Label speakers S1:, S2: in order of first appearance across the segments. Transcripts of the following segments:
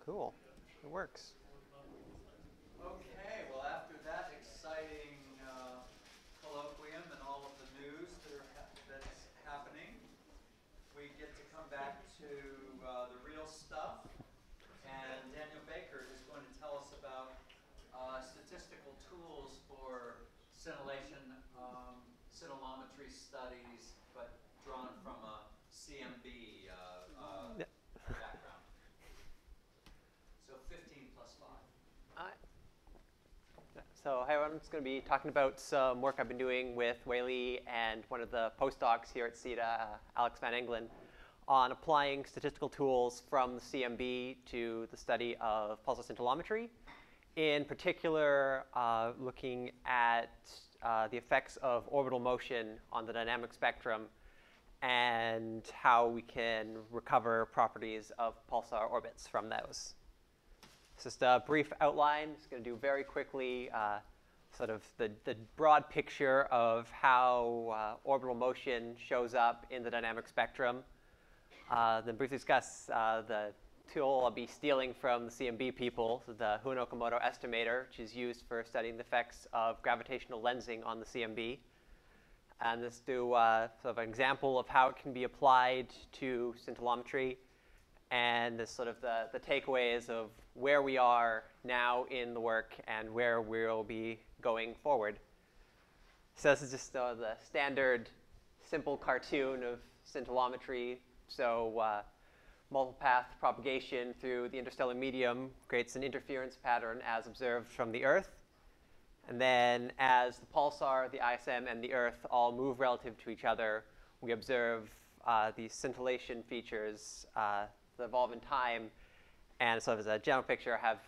S1: Cool. It works.
S2: Okay, well, after that exciting colloquium and all of the news that's happening, we get to come back to the real stuff. And Daniel Baker is going to tell us about statistical tools for scintillation, scintillometry studies, but drawn from a CMB background. So 15 plus 5.
S1: So hi everyone, I'm just going to be talking about some work I've been doing with Whaley and one of the postdocs here at CITA, Alex Van Engelen, on applying statistical tools from the CMB to the study of pulsar scintillometry. In particular, looking at the effects of orbital motion on the dynamic spectrum and how we can recover properties of pulsar orbits from those. Just a brief outline. Just going to do very quickly sort of the broad picture of how orbital motion shows up in the dynamic spectrum. Then briefly discuss the tool I'll be stealing from the CMB people, so the Huono-Komodo estimator, which is used for studying the effects of gravitational lensing on the CMB. And just do sort of an example of how it can be applied to scintillometry, and this sort of the takeaways of where we are now in the work and where we'll be going forward. So this is just the standard simple cartoon of scintillometry. So multiple path propagation through the interstellar medium creates an interference pattern as observed from the Earth. And then as the pulsar, the ISM, and the Earth all move relative to each other, we observe these scintillation features that evolve in time. And so as a general picture, I have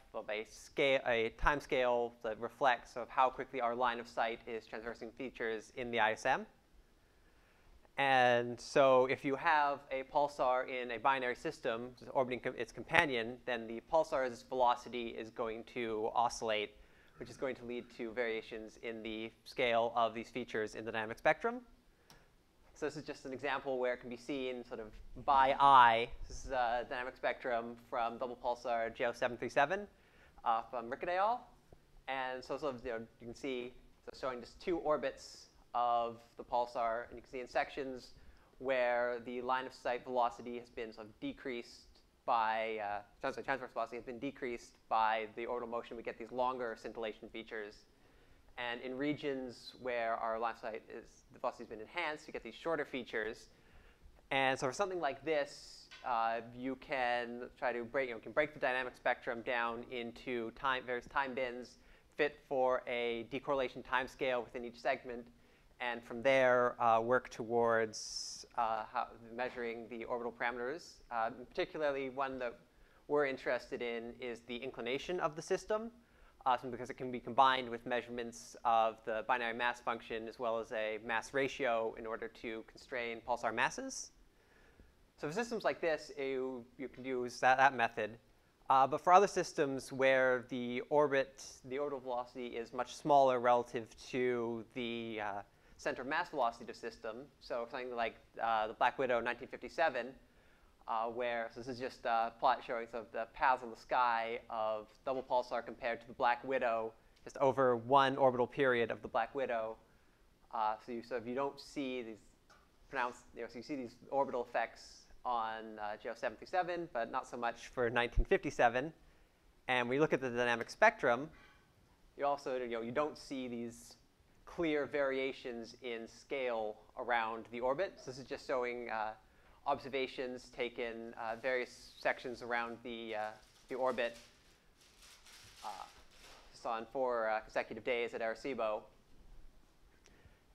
S1: a time scale that reflects sort of how quickly our line of sight is traversing features in the ISM. And so if you have a pulsar in a binary system orbiting its companion, then the pulsar's velocity is going to oscillate, which is going to lead to variations in the scale of these features in the dynamic spectrum. So this is just an example where it can be seen sort of by eye. This is a dynamic spectrum from double pulsar JO737 from Rickett et al. And so sort of, you can see showing just two orbits of the pulsar, and you can see in sections where the line of sight velocity has been sort of decreased by transverse velocity has been decreased by the orbital motion. We get these longer scintillation features. And in regions where our line of sight the velocity has been enhanced, you get these shorter features. And so for something like this, you can try to break the dynamic spectrum down into various time bins, fit for a decorrelation time scale within each segment, and from there work towards measuring the orbital parameters. Particularly one that we're interested in is the inclination of the system. Because it can be combined with measurements of the binary mass function as well as a mass ratio in order to constrain pulsar masses. So for systems like this, you can use that method. But for other systems where the orbital velocity is much smaller relative to the center of mass velocity of the system, so something like the Black Widow 1957, so this is just a plot showing sort of the paths in the sky of double pulsar compared to the Black Widow, just over one orbital period of the Black Widow. So if you don't see these pronounced, so you see these orbital effects on JO737, but not so much for 1957. And when you look at the dynamic spectrum, you also you don't see these clear variations in scale around the orbit. So this is just showing observations taken various sections around the orbit just on 4 consecutive days at Arecibo.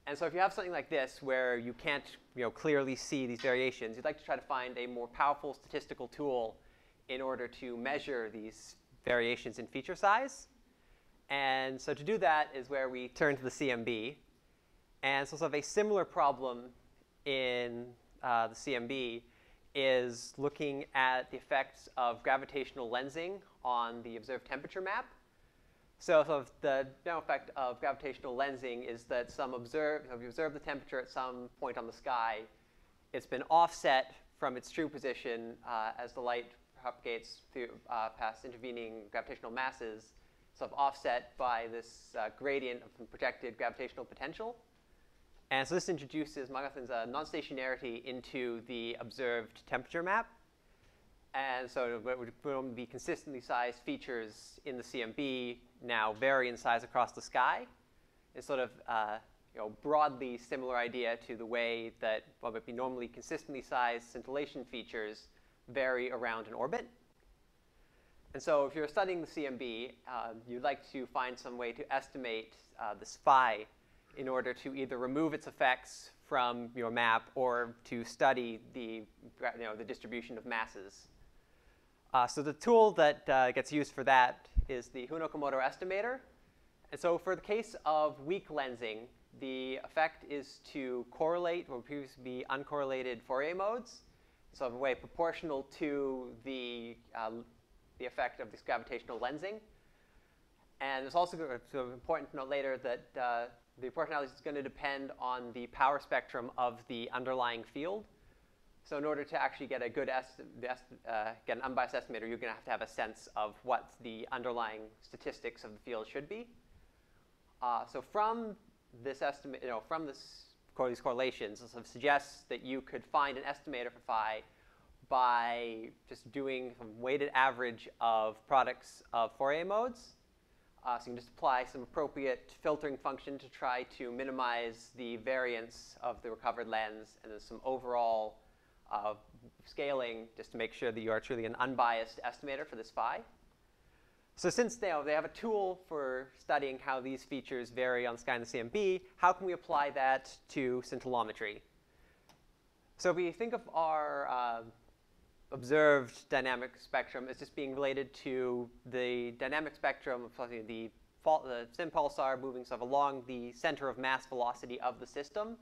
S1: And so if you have something like this where you can't clearly see these variations, you'd like to try to find a more powerful statistical tool in order to measure these variations in feature size. And so to do that is where we turn to the CMB. And so sort of a similar problem in the CMB is looking at the effects of gravitational lensing on the observed temperature map. So the general effect of gravitational lensing is that if you observe the temperature at some point on the sky, it's been offset from its true position as the light propagates through past intervening gravitational masses, sort of offset by this gradient of projected gravitational potential. And so this introduces, among other things, non-stationarity into the observed temperature map. And so the consistently sized features in the CMB now vary in size across the sky. It's sort of broadly similar idea to the way that what would be normally consistently sized scintillation features vary around an orbit. And so if you're studying the CMB, you'd like to find some way to estimate this phi in order to either remove its effects from your map or to study the distribution of masses. So the tool that gets used for that is the Hunoko-Moto estimator. And so for the case of weak lensing, the effect is to correlate what would previously be uncorrelated Fourier modes, so in a way proportional to the effect of this gravitational lensing. And it's also important to note later that the proportionality is going to depend on the power spectrum of the underlying field. So in order to actually get a good get an unbiased estimator, you're going to have a sense of what the underlying statistics of the field should be. So from this estimate, from these correlations, it sort of suggests that you could find an estimator for phi by just doing some weighted average of products of Fourier modes. So you can just apply some appropriate filtering function to try to minimize the variance of the recovered lens, and then some overall scaling just to make sure that you are truly an unbiased estimator for this phi. So since they have a tool for studying how these features vary on the sky in the CMB, how can we apply that to scintillometry? So if we think of our observed dynamic spectrum as just being related to the dynamic spectrum of the SIM pulsar moving sort of along the center of mass velocity of the system,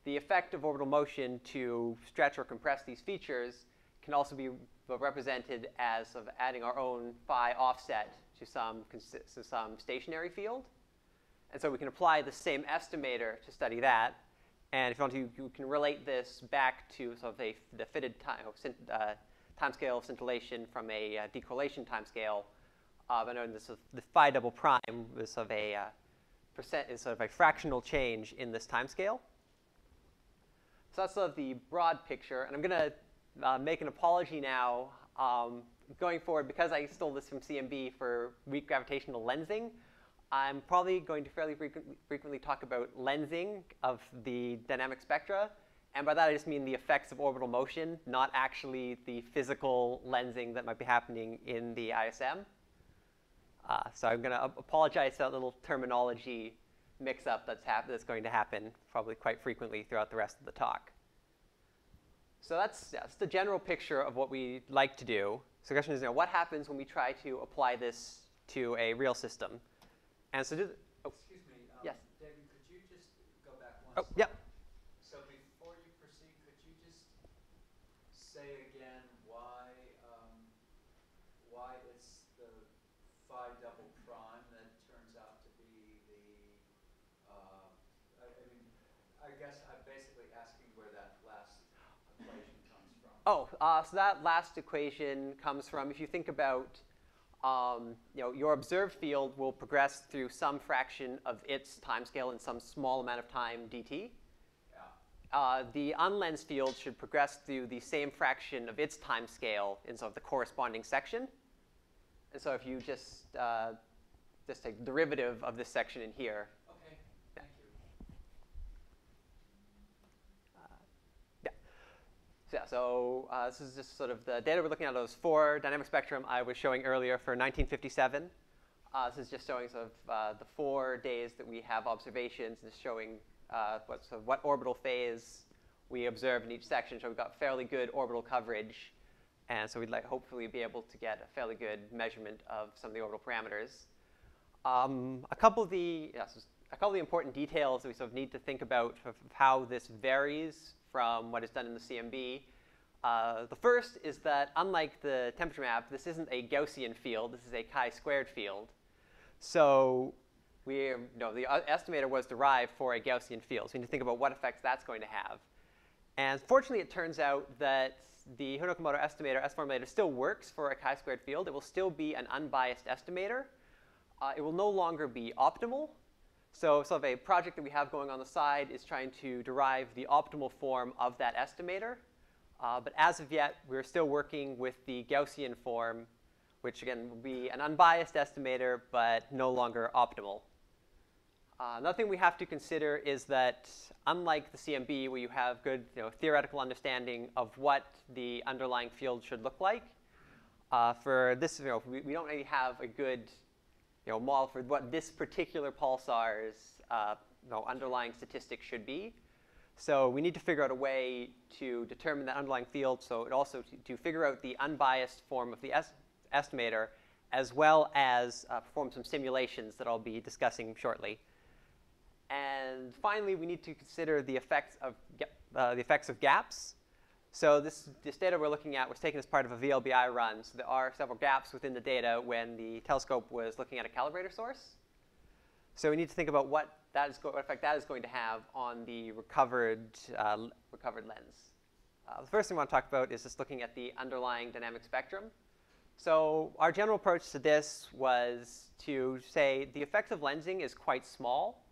S1: the effect of orbital motion to stretch or compress these features can also be represented as sort of adding our own phi offset to some stationary field. And so we can apply the same estimator to study that. And if you want to, you can relate this back to sort of the fitted timescale of scintillation from a decorrelation timescale. I know the phi double prime is sort of a fractional change in this timescale. So that's sort of the broad picture. And I'm going to make an apology now. Going forward, because I stole this from CMB for weak gravitational lensing, I'm probably going to fairly frequently talk about lensing of the dynamic spectra. And by that, I just mean the effects of orbital motion, not actually the physical lensing that might be happening in the ISM. So I'm going to apologize for that little terminology mix-up that's going to happen probably quite frequently throughout the rest of the talk. So that's the general picture of what we like to do. So the question is, what happens when we try to apply this to a real system? And so
S2: excuse me,
S1: yes.
S2: David, could you just go back one slide?
S1: Yep.
S2: So before you proceed, could you just say again why it's the phi double prime that turns out to be the I guess I'm basically asking where that last equation comes from.
S1: So that last equation comes from, if you think about, your observed field will progress through some fraction of its timescale in some small amount of time dt.
S2: Yeah.
S1: The unlensed field should progress through the same fraction of its timescale in sort of the corresponding section. And so if you just take the derivative of this section in here.
S2: Okay, thank you.
S1: So this is just sort of the data we're looking at, those 4 dynamic spectrum I was showing earlier for 1957. This is just showing sort of the 4 days that we have observations, and just showing what orbital phase we observed in each section. So we've got fairly good orbital coverage, and so we'd hopefully be able to get a fairly good measurement of some of the orbital parameters. A couple of the important details that we sort of need to think about of how this varies from what is done in the CMB. The first is that, unlike the temperature map, this isn't a Gaussian field. This is a chi-squared field. So the estimator was derived for a Gaussian field. So we need to think about what effects that's going to have. And fortunately, it turns out that the Hinokomoto estimator, S-formulator, still works for a chi-squared field. It will still be an unbiased estimator. It will no longer be optimal. So sort of a project that we have going on the side is trying to derive the optimal form of that estimator. But as of yet, we're still working with the Gaussian form, which again will be an unbiased estimator, but no longer optimal. Another thing we have to consider is that unlike the CMB, where you have good theoretical understanding of what the underlying field should look like, for this, we don't really have a good model for what this particular pulsar's underlying statistic should be. So we need to figure out a way to determine that underlying field. So it also to figure out the unbiased form of the estimator, as well as perform some simulations that I'll be discussing shortly. And finally, we need to consider the effects of gaps. So this data we're looking at was taken as part of a VLBI run. So there are several gaps within the data when the telescope was looking at a calibrator source. So we need to think about what effect that is going to have on the recovered lens. The first thing I want to talk about is just looking at the underlying dynamic spectrum. So our general approach to this was to say the effects of lensing is quite small.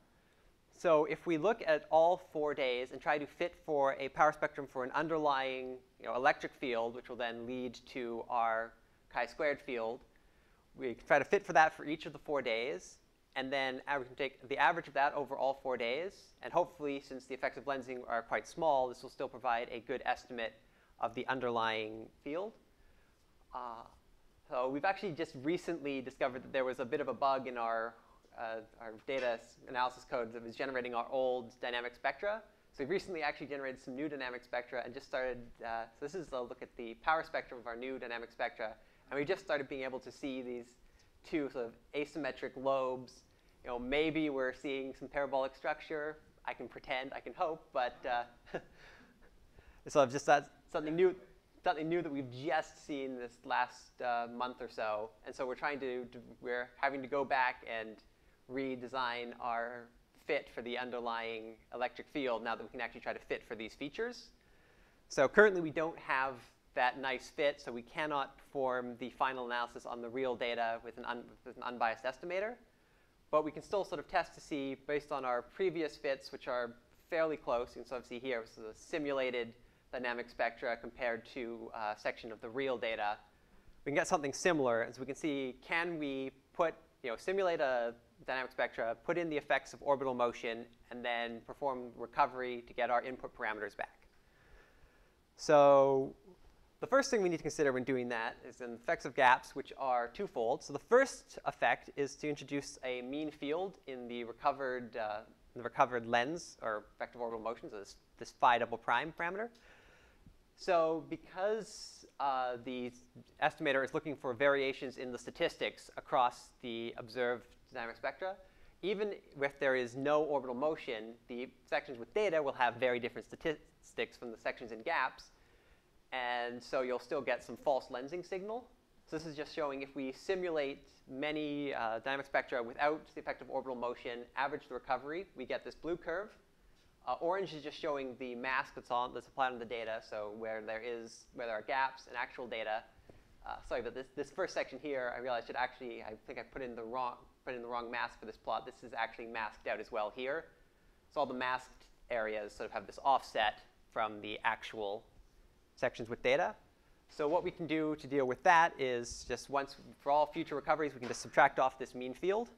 S1: So if we look at all 4 days and try to fit for a power spectrum for an underlying electric field, which will then lead to our chi-squared field, we try to fit for that for each of the 4 days. And then we can take the average of that over all 4 days. And hopefully, since the effects of lensing are quite small, this will still provide a good estimate of the underlying field. So we've actually just recently discovered that there was a bit of a bug in our data analysis code that was generating our old dynamic spectra. So we've recently actually generated some new dynamic spectra and just started, so this is a look at the power spectrum of our new dynamic spectra. And we just started being able to see these two sort of asymmetric lobes. Maybe we're seeing some parabolic structure. I can pretend, I can hope, but so just that's something new that we've just seen this last month or so. And so we're having to go back and redesign our fit for the underlying electric field now that we can actually try to fit for these features. So currently we don't have that nice fit, so we cannot perform the final analysis on the real data with an unbiased estimator. But we can still sort of test to see, based on our previous fits, which are fairly close. You can sort of see here, this is a simulated dynamic spectra compared to a section of the real data. We can get something similar, as we can see, can we simulate a dynamic spectra, put in the effects of orbital motion, and then perform recovery to get our input parameters back. So the first thing we need to consider when doing that is the effects of gaps, which are twofold. So the first effect is to introduce a mean field in the recovered lens, or effect of orbital motion, so this phi double prime parameter. So because the estimator is looking for variations in the statistics across the observed dynamic spectra, even if there is no orbital motion, the sections with data will have very different statistics from the sections in gaps. And so you'll still get some false lensing signal. So this is just showing if we simulate many dynamic spectra without the effect of orbital motion, average the recovery, we get this blue curve. Orange is just showing the mask that's applied on the data, so where there are gaps in actual data. Sorry, but this first section here, I realized I think I put in the wrong mask for this plot. This is actually masked out as well here. So all the masked areas sort of have this offset from the actual sections with data. So what we can do to deal with that is just for all future recoveries, we can just subtract off this mean field.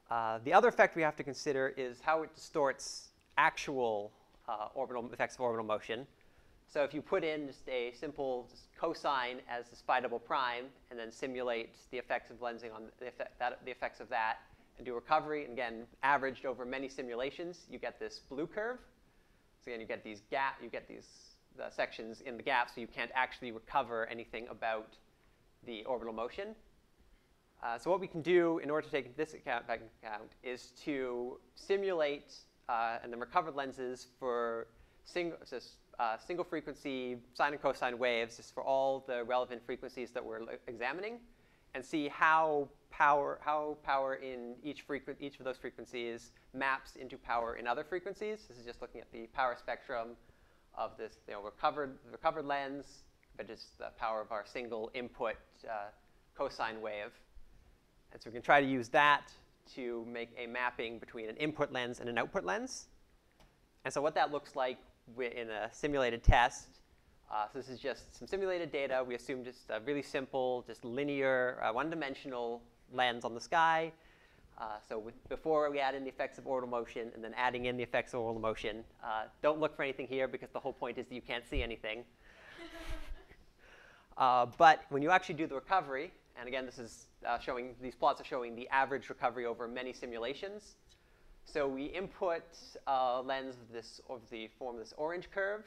S1: The other effect we have to consider is how it distorts actual effects of orbital motion. So if you put in just a simple cosine as this phi double prime, and then simulate the effects of lensing on the effects of that, and do recovery, and again, averaged over many simulations, you get this blue curve. So again, you get the sections in the gap, so you can't actually recover anything about the orbital motion. So what we can do in order to take this back into account is to simulate and then recovered lenses for single frequency sine and cosine waves, just for all the relevant frequencies that we're examining, and see how power in each of those frequencies maps into power in other frequencies. This is just looking at the power spectrum of this recovered lens, but just the power of our single input cosine wave. And so we can try to use that to make a mapping between an input lens and an output lens. And so what that looks like in a simulated test, so this is just some simulated data. We assume just a really simple, just linear, one-dimensional lens on the sky. Before we add in the effects of orbital motion and then adding in the effects of orbital motion, don't look for anything here because the whole point is that you can't see anything. But when you actually do the recovery, and again, this is these plots are showing the average recovery over many simulations. So we input a lens of the form of this orange curve.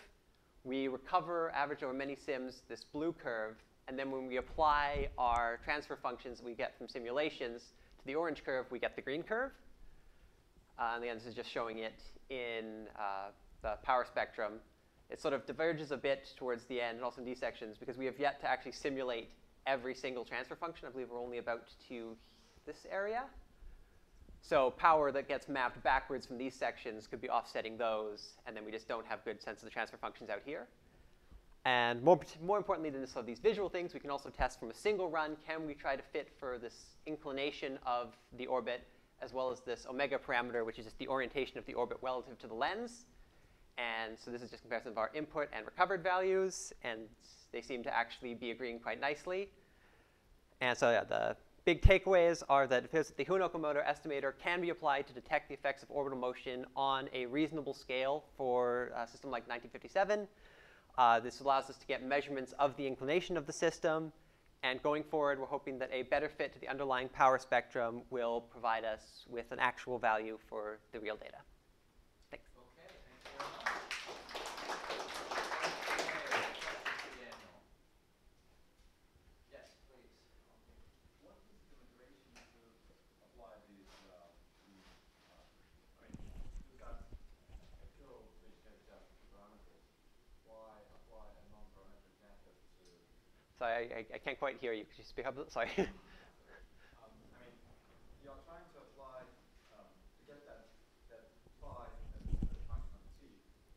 S1: We recover average over many sims, this blue curve. And then when we apply our transfer functions we get from simulations to the orange curve, we get the green curve. And again, this is just showing it in the power spectrum. It sort of diverges a bit towards the end and also in these sections because we have yet to actually simulate every single transfer function. I believe we're only about to this area. So power that gets mapped backwards from these sections could be offsetting those, and then we just don't have good sense of the transfer functions out here. And more importantly than these visual things, we can also test from a single run, can we try to fit for this inclination of the orbit, as well as this omega parameter, which is just the orientation of the orbit relative to the lens. And so this is just a comparison of our input and recovered values, and they seem to actually be agreeing quite nicely. And so yeah, the big takeaways are that it appears that the Hunoko-Komodo estimator can be applied to detect the effects of orbital motion on a reasonable scale for a system like 1957. This allows us to get measurements of the inclination of the system. And going forward, we're hoping that a better fit to the underlying power spectrum will provide us with an actual value for the real data. Thanks.
S2: Okay, thank you very much. Okay, Daniel. Yes, please.
S3: What is the motivation to apply these, you've got a code which has just two parameters. Why apply a non-parametric method to,
S1: Sorry, I can't quite hear you. Could you speak up? Sorry.
S3: you're trying to apply, to get that phi as a function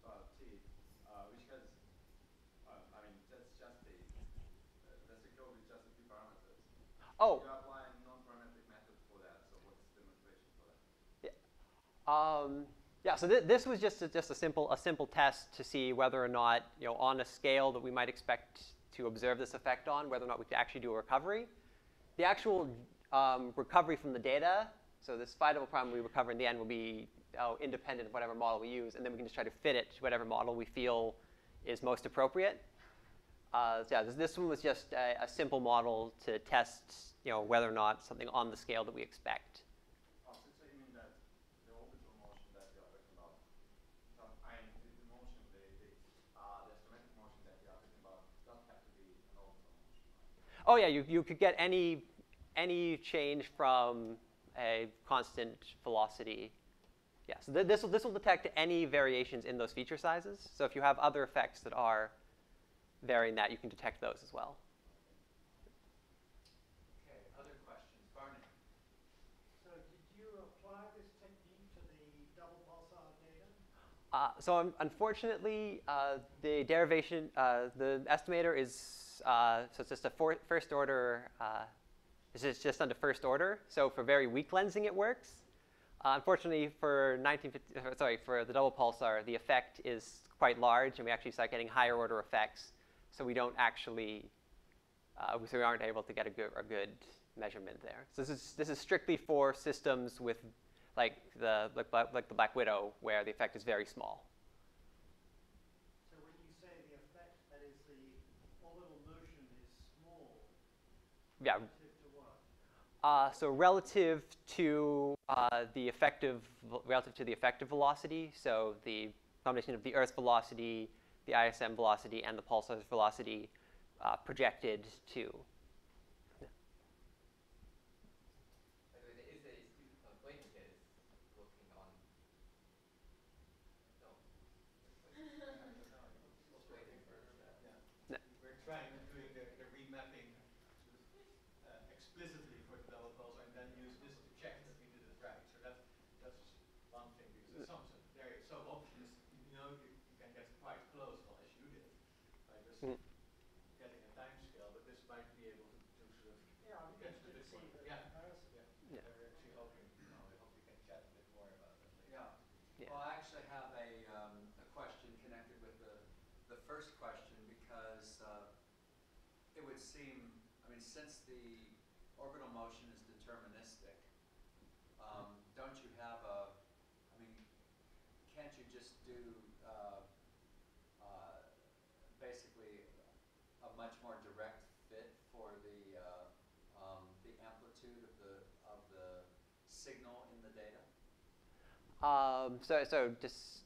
S3: of t, which has, that's a code with just a few parameters.
S1: Oh.
S3: You're applying non-parametric method for that, so what's the motivation for that?
S1: Yeah, so this was just a simple test to see whether or not, on a scale that we might expect to observe this effect on, whether or not we could actually do a recovery. The actual recovery from the data, so this phi double prime we recover in the end will be independent of whatever model we use, and then we can just try to fit it to whatever model we feel is most appropriate. So yeah, this one was just a simple model to test, whether or not something on the scale that we expect.
S3: Oh, so you mean that the orbital motion that you are talking about, the motion, the astrometric motion that you are talking about doesn't have to be an orbital motion, right?
S1: Oh yeah, you could get any change from a constant velocity. Yeah, so this will detect any variations in those feature sizes. So if you have other effects that are varying that, you can detect those as well.
S2: Okay, other questions? Barney?
S4: So did you apply this technique to the double pulsar data?
S1: So unfortunately, the derivation, the estimator is, so it's just a first order, it's just under first order. So for very weak lensing, it works. Unfortunately, for the double pulsar, the effect is quite large, and we actually start getting higher order effects. So we don't actually, so we aren't able to get a good measurement there. So this is strictly for systems with like the Black Widow, where the effect is very small.
S4: So when you say the effect, that is the orbital motion is small.
S1: Yeah.
S4: Relative to what?
S1: So relative to the effective velocity, so the combination of the Earth's velocity, the ISM velocity, and the pulsar's velocity projected to.
S5: By the way, there is a student on Blakenhead is working on. No. Just waiting for that.
S2: Yeah. We're doing the remapping explicitly for the double pulsar, and then use this to check that we did it right. So that's one thing, because some options, you can get quite close
S4: see the
S5: Yeah.
S4: comparison.
S5: Yeah.
S1: Yeah.
S5: We're actually hoping, we hope we can chat a bit more about that later.
S2: Yeah.
S1: Yeah.
S2: Well, I actually have a question connected with the first question because it would seem, I mean, since the orbital motion is deterministic, don't you have I mean, can't you just do basically a much more direct fit for the amplitude of the signal in the data?
S1: So just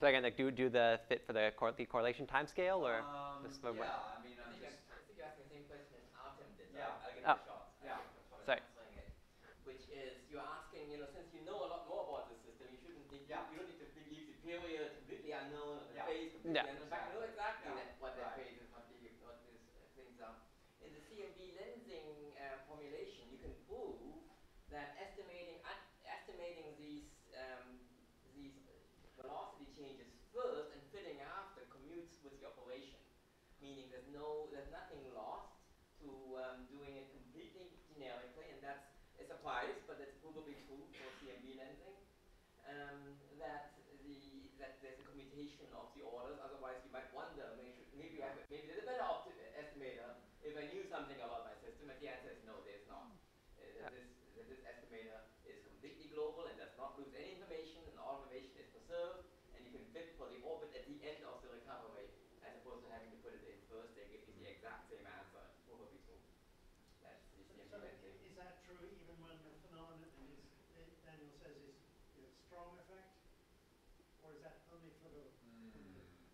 S1: again, like do the fit for the correlation timescale, or just
S2: Yeah, I mean,
S5: I
S2: I'm
S5: think,
S2: just
S5: I think you're asking the same question as Artem did. So
S2: Yeah.
S5: I'll give it
S1: Oh.
S5: a shot.
S2: Yeah.
S5: I'll give it a shot at
S1: Sorry.
S5: answering it, which is you're asking, since you know a lot more about the system, you shouldn't think,
S2: Yeah.
S5: you don't need to leave the period completely unknown or the
S2: Yeah.
S5: phase completely
S1: Yeah.
S5: unknown. In fact, you know exactly
S2: Yeah.
S5: what that
S2: Right.
S5: phase is, what these things are. In the CMB lensing formulation, you can prove that estimating these velocity changes first and fitting after commutes with the operation, meaning there's nothing lost to doing it completely generically, and that's a surprise, but that's probably true for CMB lensing. That there's a commutation of the orders. Otherwise, you might wonder maybe there's a better estimator if I knew something about my system. And the answer is no, there's not. This estimator is completely global and does not lose any information, and all information is preserved, and you can fit for the orbit at the end of the recovery, as opposed to having to put it in first. They give you the exact same answer. Probably true. That's the CMB
S4: So
S5: lensing.
S4: is that true even when the phenomenon is, Daniel says, is strong effect? Or is that only for the
S2: That's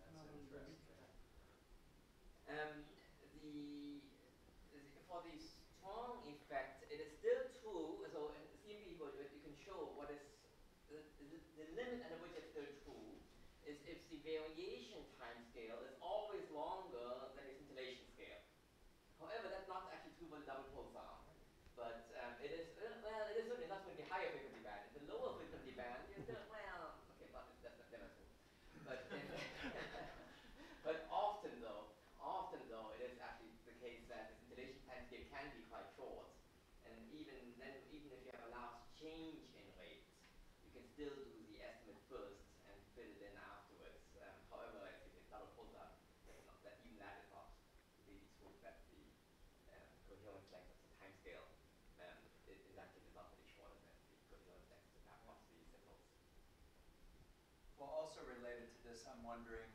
S4: phenomenon of the
S2: interesting.
S4: neutral?
S5: For the strong effect, it is still true. So in CMB, what you can show what is the limit under which it's still true is if the variation time scale is always longer than the scintillation scale. However, that's not actually true for the double pulsar. But it is certainly not true in the higher frequency band. In the lower frequency band, you're still, okay, not that's never true. But but often though, it is actually the case that the scintillation time scale can be quite short, and even if you have a large change in rate, you can still do the estimate first and fit it in afterwards. However, if you hit double pulsar, even that is not completely true. That the coherence length of the time scale in that case is not really shorter than the coherence length of the symbols.
S2: Well, also related to this, I'm wondering,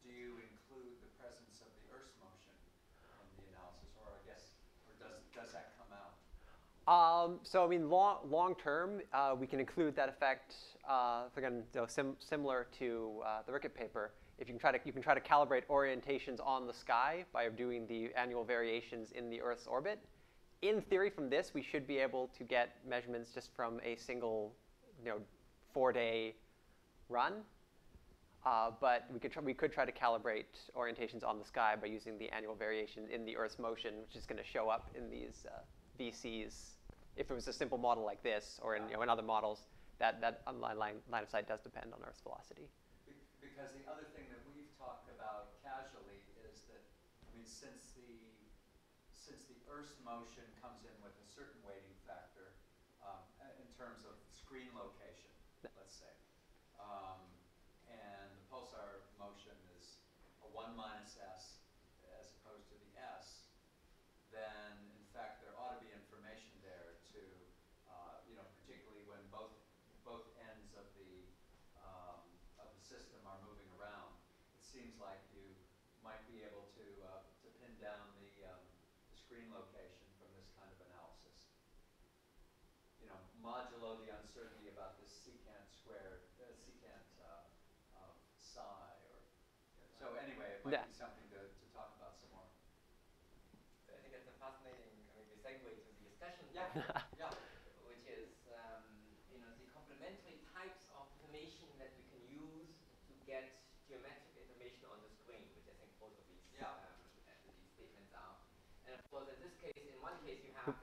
S2: do you include the presence of the Earth's motion in the analysis, or does that come out?
S1: So I mean, long term, we can include that effect. Again, similar to the Rickett paper. If you can try to calibrate orientations on the sky by doing the annual variations in the Earth's orbit. In theory, from this, we should be able to get measurements just from a single, 4-day run. But we could try to calibrate orientations on the sky by using the annual variation in the Earth's motion, which is going to show up in these VCs. If it was a simple model like this, or in other models, that line of sight does depend on Earth's velocity.
S2: Because the other thing that we've talked about casually is that, I mean, since the Earth's motion comes in with a certain weighting factor in terms of screen location, let's say, and the pulsar motion is a 1 minus s as opposed to the s, then in fact there ought to be information there to, particularly when both ends of the system are moving around. It seems like you might be able to pin down the screen location from this kind of analysis. Modulo the uncertainty about this secant squared, secant psi, so anyway, it might be something to talk about some more.
S5: So I think that's a fascinating maybe segue to the discussion.
S2: Yeah. Yeah.
S5: Which is the complementary types of information that we can use to get geometric information on the screen, which I think both of these statements are. And of course, in this case, in one case, you have a